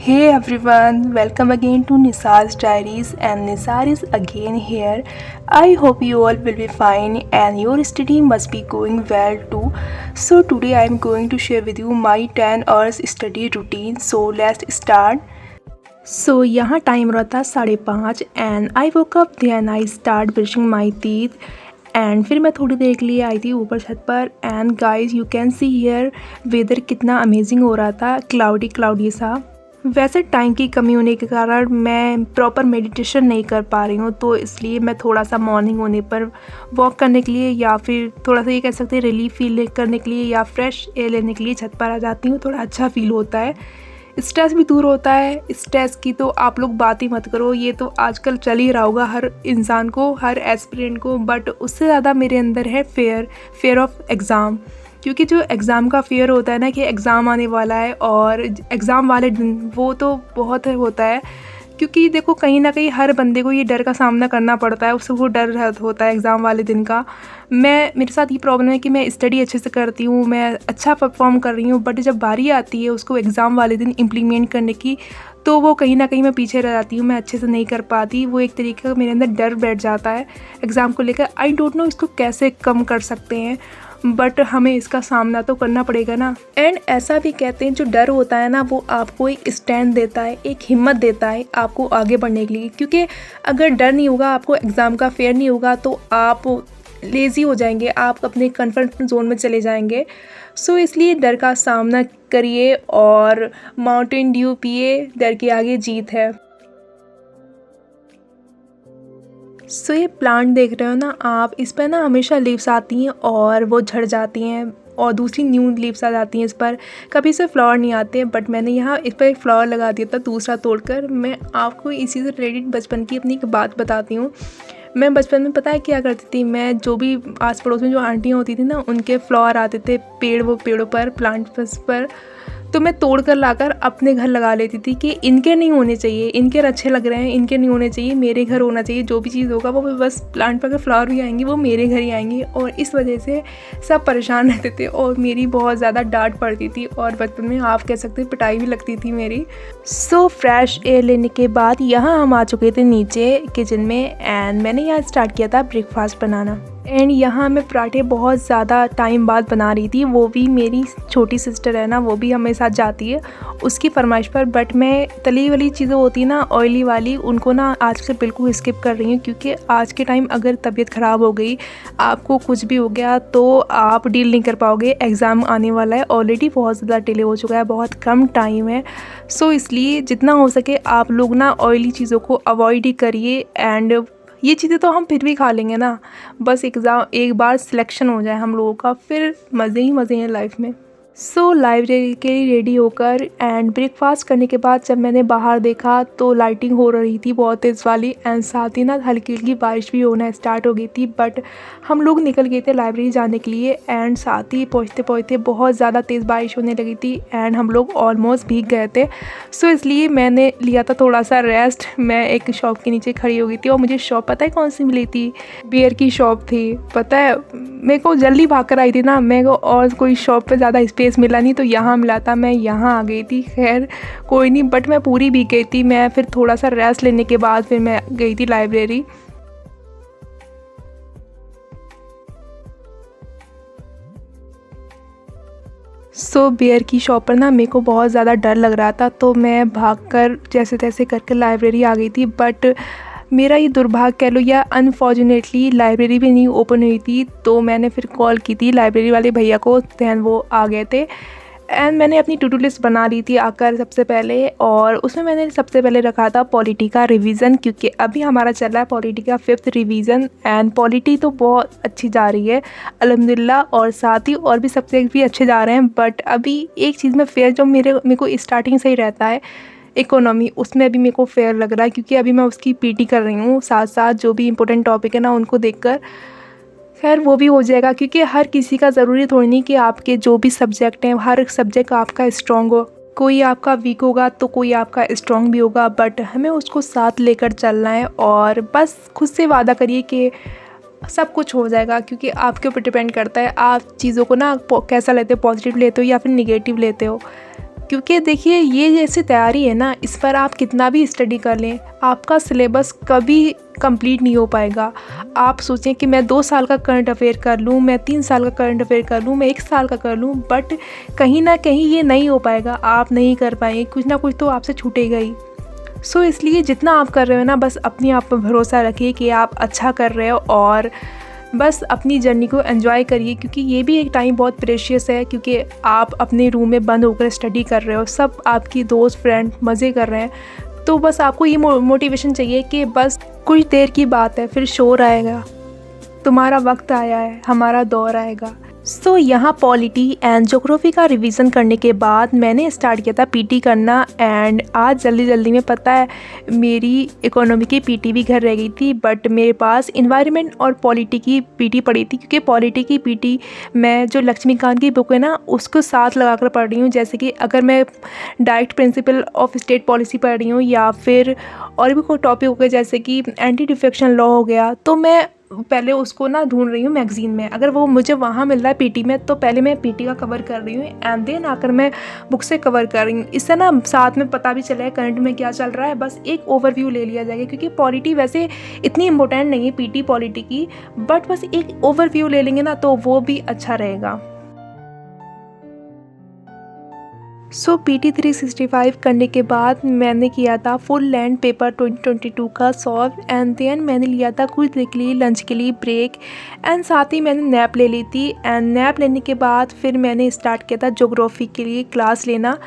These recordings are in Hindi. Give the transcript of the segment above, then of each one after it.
Hey everyone, welcome again to Nisar's Diaries, and Nisar is again here. I hope you all will be fine and your study must be going well too. So today I am going to share with you my 10 hours study routine. So let's start. So यहाँ टाइम रहता 5:30 and I woke up then I start brushing my teeth and फिर मैं थोड़ी देर के लिए आई थी ऊपर छत पर and guys you can see here weather कितना अमेजिंग हो रहा था, क्लाउडी सा। वैसे टाइम की कमी होने के कारण मैं प्रॉपर मेडिटेशन नहीं कर पा रही हूँ, तो इसलिए मैं थोड़ा सा मॉर्निंग होने पर वॉक करने के लिए या फिर थोड़ा सा ये कह सकते हैं रिलीफ फील करने के लिए या फ्रेश एयर लेने के लिए छत पर आ जाती हूँ। थोड़ा अच्छा फील होता है, स्ट्रेस भी दूर होता है। स्ट्रेस की तो आप लोग बात ही मत करो, ये तो आजकल चल ही रहा होगा हर इंसान को, हर एस्पिरेंट को। बट उससे ज़्यादा मेरे अंदर है फेयर ऑफ एग्ज़ाम, क्योंकि जो एग्ज़ाम का फेयर होता है ना कि एग्ज़ाम आने वाला है और एग्ज़ाम वाले दिन वो तो बहुत होता है। क्योंकि देखो कहीं ना कहीं हर बंदे को ये डर का सामना करना पड़ता है, उससे वो डर होता है एग्ज़ाम वाले दिन का। मेरे साथ ये प्रॉब्लम है कि मैं स्टडी अच्छे से करती हूँ, मैं अच्छा परफॉर्म कर रही हूँ, बट जब बारी आती है उसको एग्ज़ाम वाले दिन इम्प्लीमेंट करने की, तो वो कहीं ना कहीं मैं पीछे रह जाती हूँ, मैं अच्छे से नहीं कर पाती। वो एक तरीके का मेरे अंदर डर बैठ जाता है एग्ज़ाम को लेकर। आई डोंट नो इसको कैसे कम कर सकते हैं, बट हमें इसका सामना तो करना पड़ेगा ना। एंड ऐसा भी कहते हैं जो डर होता है ना वो आपको एक स्टैंड देता है, एक हिम्मत देता है आपको आगे बढ़ने के लिए। क्योंकि अगर डर नहीं होगा, आपको एग्ज़ाम का फेयर नहीं होगा, तो आप लेज़ी हो जाएंगे, आप अपने कंफर्ट जोन में चले जाएंगे। सो इसलिए डर का सामना करिए और माउंटेन ड्यू पिए, डर के आगे जीत है। सो ये प्लांट देख रहे हो ना आप, इस पर ना हमेशा लीव्स आती हैं और वो झड़ जाती हैं और दूसरी न्यू लीव्स आ जाती हैं इस पर। कभी से फ्लावर नहीं आते, बट मैंने यहाँ इस पर एक फ्लावर लगा दिया था दूसरा तोड़कर। मैं आपको इसी से रिलेटेड बचपन की अपनी एक बात बताती हूँ। मैं बचपन में पता है क्या करती थी, मैं जो भी आस पड़ोस में जो आंटियाँ होती थी ना, उनके फ्लावर आते थे पेड़ों पर, प्लांट पर, तो मैं तोड़ कर लाकर अपने घर लगा लेती थी कि इनके नहीं होने चाहिए, इनके अच्छे लग रहे हैं, इनके नहीं होने चाहिए, मेरे घर होना चाहिए। जो भी चीज़ होगा वो बस प्लांट पर फ्लावर भी आएंगे वो मेरे घर ही आएंगे। और इस वजह से सब परेशान रहते थे और मेरी बहुत ज़्यादा डांट पड़ती थी और बचपन में आप कह सकते हैं पिटाई भी लगती थी मेरी। सो फ्रेश एयर लेने के बाद यहाँ हम आ चुके थे नीचे किचन में एंड मैंने यहाँ स्टार्ट किया था ब्रेकफास्ट बनाना। एंड यहाँ मैं पराठे बहुत ज़्यादा टाइम बाद बना रही थी, वो भी मेरी छोटी सिस्टर है ना, वो भी हमारे साथ जाती है उसकी फरमाइश पर। बट मैं तली वाली चीज़ें होती है ना, ऑयली वाली, उनको ना आजकल बिल्कुल स्किप कर रही हूँ। क्योंकि आज के टाइम अगर तबीयत ख़राब हो गई, आपको कुछ भी हो गया, तो आप डील नहीं कर पाओगे। एग्ज़ाम आने वाला है, ऑलरेडी बहुत ज़्यादा डिले हो चुका है, बहुत कम टाइम है। सो इसलिए जितना हो सके आप लोग ना ऑयली चीज़ों को अवॉइड ही करिए। एंड ये चीज़ें तो हम फिर भी खा लेंगे ना, बस एग्ज़ाम एक बार सिलेक्शन हो जाए हम लोगों का, फिर मज़े ही मज़े हैं लाइफ में। सो लाइब्रेरी के लिए रेडी होकर एंड ब्रेकफास्ट करने के बाद जब मैंने बाहर देखा तो लाइटिंग हो रही थी बहुत तेज़ वाली एंड साथ ही ना हल्की हल्की बारिश भी होना स्टार्ट हो गई थी। बट हम लोग निकल गए थे लाइब्रेरी जाने के लिए एंड साथ ही पहुँचते पहुँचते बहुत ज़्यादा तेज़ बारिश होने लगी थी एंड हम लोग ऑलमोस्ट भीग गए थे। सो इसलिए मैंने लिया था थोड़ा सा रेस्ट। मैं एक शॉप के नीचे खड़ी हो गई थी और मुझे शॉप पता है कौन सी मिली थी, बियर की शॉप थी। पता है मेरे को जल्दी भाग कर आई थी ना, मेरे को और कोई शॉप पे ज़्यादा स्पेस मिला नहीं, तो यहाँ मिला था, मैं यहाँ आ गई थी। खैर कोई नहीं, बट मैं पूरी भीग गई थी। मैं फिर थोड़ा सा रेस्ट लेने के बाद फिर मैं गई थी लाइब्रेरी। सो बियर की शॉप पर ना मेरे को बहुत ज़्यादा डर लग रहा था, तो मैं भागकर जैसे तैसे करके लाइब्रेरी आ गई थी। बट मेरा ये दुर्भाग्य कह लो या अनफॉर्चुनेटली लाइब्रेरी भी नहीं ओपन हुई थी, तो मैंने फिर कॉल की थी लाइब्रेरी वाले भैया को, दैन वो आ गए थे। एंड मैंने अपनी टू डू लिस्ट बना ली थी आकर सबसे पहले, और उसमें मैंने सबसे पहले रखा था पॉलिटी का रिवीजन, क्योंकि अभी हमारा चल रहा है पॉलिटी का 5th रिवीजन एंड पॉलिटी तो बहुत अच्छी जा रही है अल्हम्दुलिल्लाह, और साथ ही और भी सब्जेक्ट भी अच्छे जा रहे हैं। बट अभी एक चीज़ में फेयर जो मेरे को स्टार्टिंग से ही रहता है, इकोनॉमी, उसमें अभी मेरे को फेयर लग रहा है। क्योंकि अभी मैं उसकी पीटी कर रही हूँ साथ साथ, जो भी इंपॉर्टेंट टॉपिक है ना उनको देखकर। खैर वो भी हो जाएगा, क्योंकि हर किसी का ज़रूरी थोड़ी नहीं कि आपके जो भी सब्जेक्ट हैं हर सब्जेक्ट आपका स्ट्रॉन्ग हो। कोई आपका वीक होगा तो कोई आपका स्ट्रॉन्ग भी होगा, बट हमें उसको साथ लेकर चलना है। और बस खुद से वादा करिए कि सब कुछ हो जाएगा, क्योंकि आपके ऊपर डिपेंड करता है आप चीज़ों को ना कैसा लेते हो, पॉजिटिव लेते हो या फिर निगेटिव लेते हो। क्योंकि देखिए ये जैसी तैयारी है ना, इस पर आप कितना भी स्टडी कर लें, आपका सिलेबस कभी कंप्लीट नहीं हो पाएगा। आप सोचें कि मैं 2 साल का करंट अफेयर कर लूँ, मैं 3 साल का करंट अफेयर कर लूँ, मैं 1 साल का कर लूँ, बट कहीं ना कहीं ये नहीं हो पाएगा, आप नहीं कर पाएंगे, कुछ ना कुछ तो आपसे छूटेगा ही। सो इसलिए जितना आप कर रहे हो ना, बस अपने आप पर भरोसा रखिए कि आप अच्छा कर रहे हो और बस अपनी जर्नी को एंजॉय करिए, क्योंकि ये भी एक टाइम बहुत प्रेशियस है, क्योंकि आप अपने रूम में बंद होकर स्टडी कर रहे हो, सब आपकी दोस्त फ्रेंड मज़े कर रहे हैं। तो बस आपको ये मोटिवेशन चाहिए कि बस कुछ देर की बात है, फिर शोर आएगा, तुम्हारा वक्त आया है, हमारा दौर आएगा। सो यहाँ पॉलिटी एंड ज्योग्राफी का रिवीजन करने के बाद मैंने स्टार्ट किया था पीटी करना। एंड आज जल्दी जल्दी में पता है मेरी इकोनॉमी की पीटी भी घर रह गई थी, बट मेरे पास इन्वायरमेंट और पॉलिटी की पीटी पड़ी थी, क्योंकि पॉलिटी की पीटी मैं जो लक्ष्मीकांत की बुक है ना उसको साथ लगा कर पढ़ रही हूँ। जैसे कि अगर मैं direct principle of state policy पढ़ रही हूँ या फिर और भी कोई टॉपिक हो गया जैसे कि एंटी डिफेक्शन लॉ हो गया, तो मैं पहले उसको ना ढूंढ रही हूँ मैगज़ीन में। अगर वो मुझे वहाँ मिल रहा है पीटी में, तो पहले मैं पीटी का कवर कर रही हूँ एंड देन आकर मैं बुक से कवर कर रही हूँ। इससे ना साथ में पता भी चला है करंट में क्या चल रहा है, बस एक ओवरव्यू ले लिया जाएगा, क्योंकि पॉलिटी वैसे इतनी इंपॉर्टेंट नहीं है पीटी पॉलिटी की, बट बस एक ओवरव्यू ले लेंगे ना तो वो भी अच्छा रहेगा। सो पीटी 365 करने के बाद मैंने किया था फुल लेंथ पेपर 2022 का सॉल्व एंड देन मैंने लिया था कुछ देर के लिए लंच के लिए ब्रेक एंड साथ ही मैंने नैप ले ली थी। एंड नैप लेने के बाद फिर मैंने स्टार्ट किया था ज्योग्राफी के लिए क्लास लेना।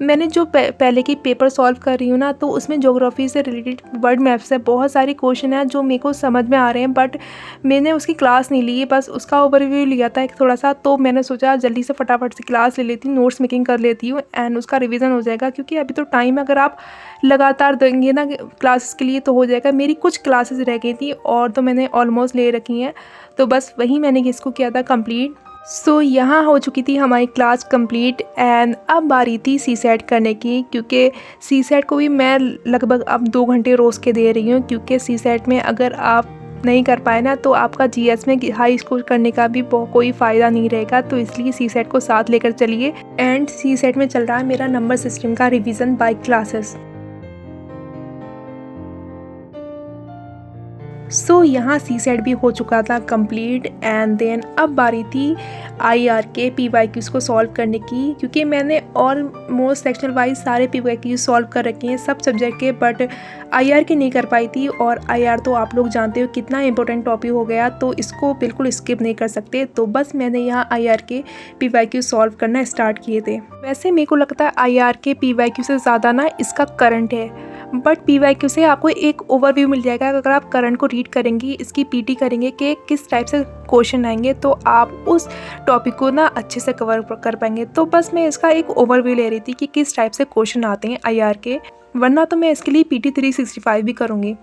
मैंने जो पहले की पेपर सॉल्व कर रही हूँ ना, तो उसमें ज्योग्राफी से रिलेटेड वर्ल्ड मैप से बहुत सारे क्वेश्चन हैं जो मेरे को समझ में आ रहे हैं, बट मैंने उसकी क्लास नहीं ली, बस उसका ओवरव्यू लिया था एक थोड़ा सा। तो मैंने सोचा जल्दी से फटाफट से क्लास ले लेती हूँ, नोट्स मेकिंग कर लेती हूँ एंड उसका रिवीजन हो जाएगा, क्योंकि अभी तो टाइम है, अगर आप लगातार देंगे ना क्लासेस के लिए तो हो जाएगा। मेरी कुछ क्लासेस रह गई थी और तो मैंने ऑलमोस्ट ले रखी हैं, तो बस वही मैंने इसको किया था कंप्लीट। सो यहाँ हो चुकी थी हमारी क्लास कंप्लीट एंड अब बारी थी सी सेट करने की, क्योंकि सी सेट को भी मैं लगभग अब 2 घंटे रोज़ के दे रही हूँ, क्योंकि सी सेट में अगर आप नहीं कर पाए ना तो आपका जीएस में हाई स्कोर करने का भी कोई फ़ायदा नहीं रहेगा। तो इसलिए सी सेट को साथ लेकर चलिए। एंड सी सेट में चल रहा है मेरा नंबर सिस्टम का रिवीजन बाय क्लासेस। सो यहाँ सी सेट भी हो चुका था कंप्लीट एंड देन अब बारी थी आईआर के पीवाईक्यूज को सॉल्व करने की, क्योंकि मैंने ऑलमोस्ट सेक्शनल वाइज सारे पीवाईक्यूज सॉल्व कर रखे हैं सब सब्जेक्ट के, बट आईआर के नहीं कर पाई थी। और आईआर तो आप लोग जानते हो कितना इंपॉर्टेंट टॉपिक हो गया, तो इसको बिल्कुल स्किप नहीं कर सकते। तो बस मैंने यहाँ आईआर के पीवाईक्यू सॉल्व करना स्टार्ट किए थे। वैसे मेरे को लगता है आईआर के पीवाईक्यू से ज़्यादा ना इसका करंट है, बट पीवाईक्यू से आपको एक ओवरव्यू मिल जाएगा। अगर आप करंट को रीड करेंगे, इसकी पीटी करेंगे कि किस टाइप से क्वेश्चन आएंगे, तो आप उस टॉपिक को ना अच्छे से कवर कर पाएंगे। तो बस मैं इसका एक ओवरव्यू ले रही थी कि किस टाइप से क्वेश्चन आते हैं आईआर के, वरना तो मैं इसके लिए पीटी 365 भी करूँगी।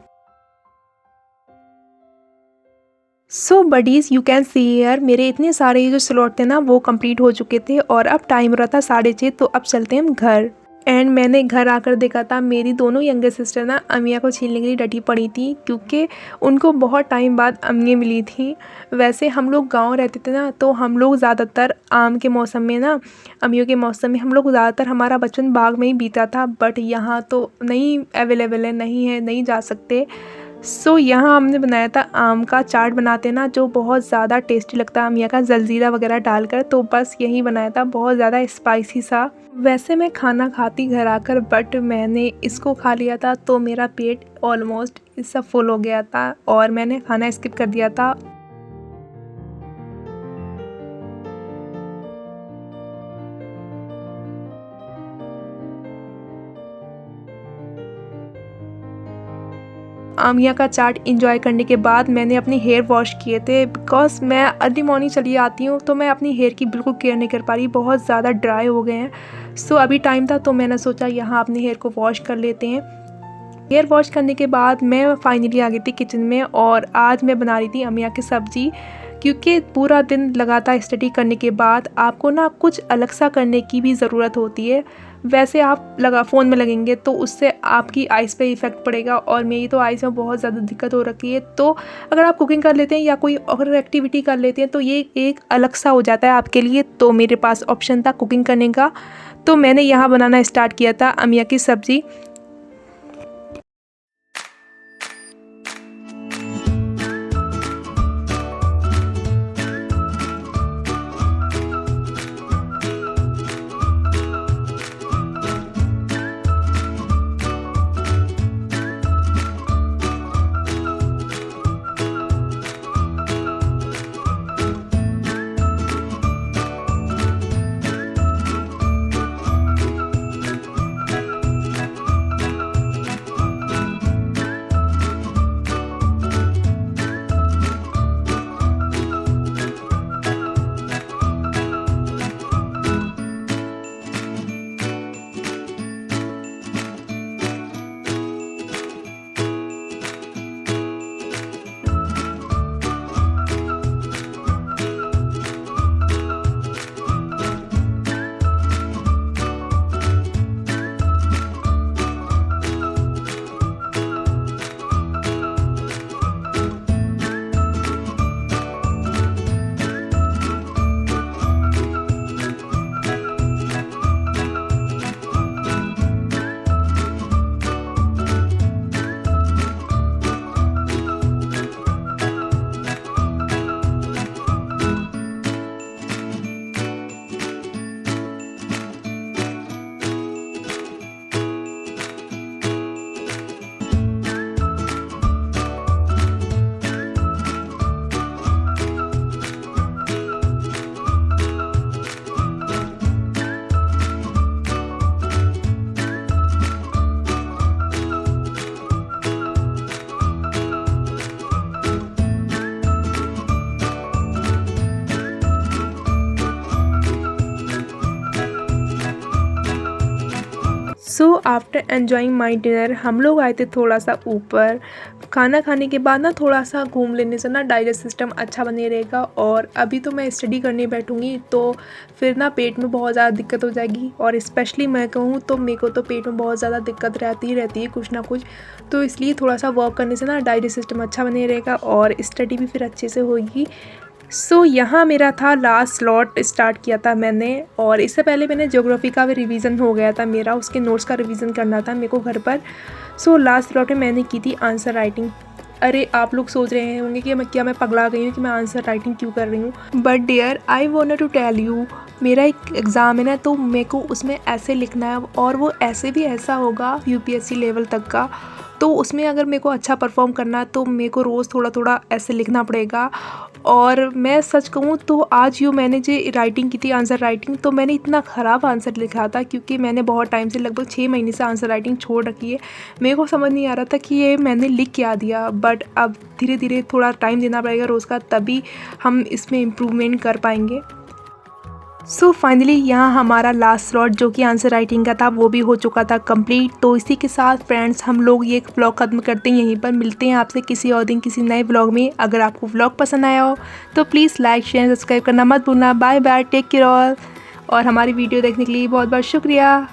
So buddies you can see here मेरे इतने सारे जो स्लॉट थे ना वो कंप्लीट हो चुके थे और अब टाइम हो रहा था 6:30, तो अब चलते हैं हम घर। एंड मैंने घर आकर देखा था मेरी दोनों यंगर सिस्टर ना अमिया को छीनने के लिए डटी पड़ी थी, क्योंकि उनको बहुत टाइम बाद अमियाँ मिली थी। वैसे हम लोग गांव रहते थे ना, तो हम लोग ज़्यादातर आम के मौसम में ना, अमियों के मौसम में हम लोग ज़्यादातर हमारा बचपन बाग में ही बीता था, बट यहाँ तो नहीं अवेलेबल है, नहीं है, नहीं जा सकते। सो यहाँ हमने बनाया था आम का चाट बनाते ना, जो बहुत ज़्यादा टेस्टी लगता है अमिया का जलजीरा वगैरह डालकर, तो बस यही बनाया था, बहुत ज़्यादा स्पाइसी सा। वैसे मैं खाना खाती घर आकर, बट मैंने इसको खा लिया था तो मेरा पेट ऑलमोस्ट इससे फुल हो गया था और मैंने खाना स्किप कर दिया था। आमिया का चाट इंजॉय करने के बाद मैंने अपने हेयर वॉश किए थे, बिकॉज मैं अर्ली मॉर्निंग चली आती हूँ, तो मैं अपनी हेयर की बिल्कुल केयर नहीं कर पा रही, बहुत ज़्यादा ड्राई हो गए हैं। सो अभी टाइम था तो मैंने सोचा यहाँ अपने हेयर को वॉश कर लेते हैं। हेयर वॉश करने के बाद मैं फाइनली आ गई थी किचन में और आज मैं बना रही थी अमिया की सब्ज़ी, क्योंकि पूरा दिन लगातार स्टडी करने के बाद आपको ना कुछ अलग सा करने की भी ज़रूरत होती है। वैसे आप फ़ोन में लगेंगे तो उससे आपकी आइज़ पे इफ़ेक्ट पड़ेगा, और मेरी तो आइज़ में बहुत ज़्यादा दिक्कत हो रखी है। तो अगर आप कुकिंग कर लेते हैं या कोई और एक्टिविटी कर लेते हैं तो ये एक अलग सा हो जाता है आपके लिए। तो मेरे पास ऑप्शन था कुकिंग करने का, तो मैंने यहाँ बनाना स्टार्ट किया था अमिया की सब्ज़ी। So after enjoying my dinner हम लोग आए थे थोड़ा सा ऊपर। खाना खाने के बाद ना थोड़ा सा घूम लेने से ना डाइजेस्ट सिस्टम अच्छा बने रहेगा। और अभी तो मैं स्टडी करने बैठूँगी तो फिर ना पेट में बहुत ज़्यादा दिक्कत हो जाएगी। और स्पेशली मैं कहूँ तो मेरे को तो पेट में बहुत ज़्यादा दिक्कत रहती है कुछ ना कुछ। तो इसलिए थोड़ा सा वर्क करने से ना डाइजेस्ट सिस्टम अच्छा बने रहेगा और स्टडी भी फिर अच्छे से होगी। सो यहाँ मेरा था लास्ट स्लॉट स्टार्ट किया था मैंने। और इससे पहले मैंने ज्योग्राफी का भी रिवीजन हो गया था मेरा, उसके नोट्स का रिवीजन करना था मेरे को घर पर। सो लास्ट स्लॉट में मैंने की थी आंसर राइटिंग। अरे आप लोग सोच रहे होंगे कि मैं पगला गई हूँ कि मैं आंसर राइटिंग क्यों कर रही हूँ। But dear I want to tell you, मेरा एक एग्ज़ाम है ना तो मेरे को उसमें ऐसे लिखना है और वो ऐसे भी ऐसा होगा यूपीएससी लेवल तक का। तो उसमें अगर मेरे को अच्छा परफॉर्म करना है तो मेरे को रोज़ थोड़ा थोड़ा ऐसे लिखना पड़ेगा। और मैं सच कहूँ तो आज मैंने जो राइटिंग की थी आंसर राइटिंग, तो मैंने इतना ख़राब आंसर लिखा था क्योंकि मैंने बहुत टाइम से लगभग 6 महीने से आंसर राइटिंग छोड़ रखी है। मेरे को समझ नहीं आ रहा था कि ये मैंने लिख क्या दिया। बट अब धीरे धीरे थोड़ा टाइम देना पड़ेगा रोज़ का, तभी हम इसमें इम्प्रूवमेंट कर पाएंगे। सो फाइनली यहाँ हमारा लास्ट स्लॉट जो कि आंसर राइटिंग का था वो भी हो चुका था कंप्लीट। तो इसी के साथ फ्रेंड्स हम लोग ये व्लॉग ख़त्म करते हैं यहीं पर। मिलते हैं आपसे किसी और दिन किसी नए व्लॉग में। अगर आपको व्लॉग पसंद आया हो तो प्लीज़ लाइक शेयर सब्सक्राइब करना मत भूलना। Bye bye, take care all. और हमारी वीडियो देखने के लिए बहुत बहुत शुक्रिया।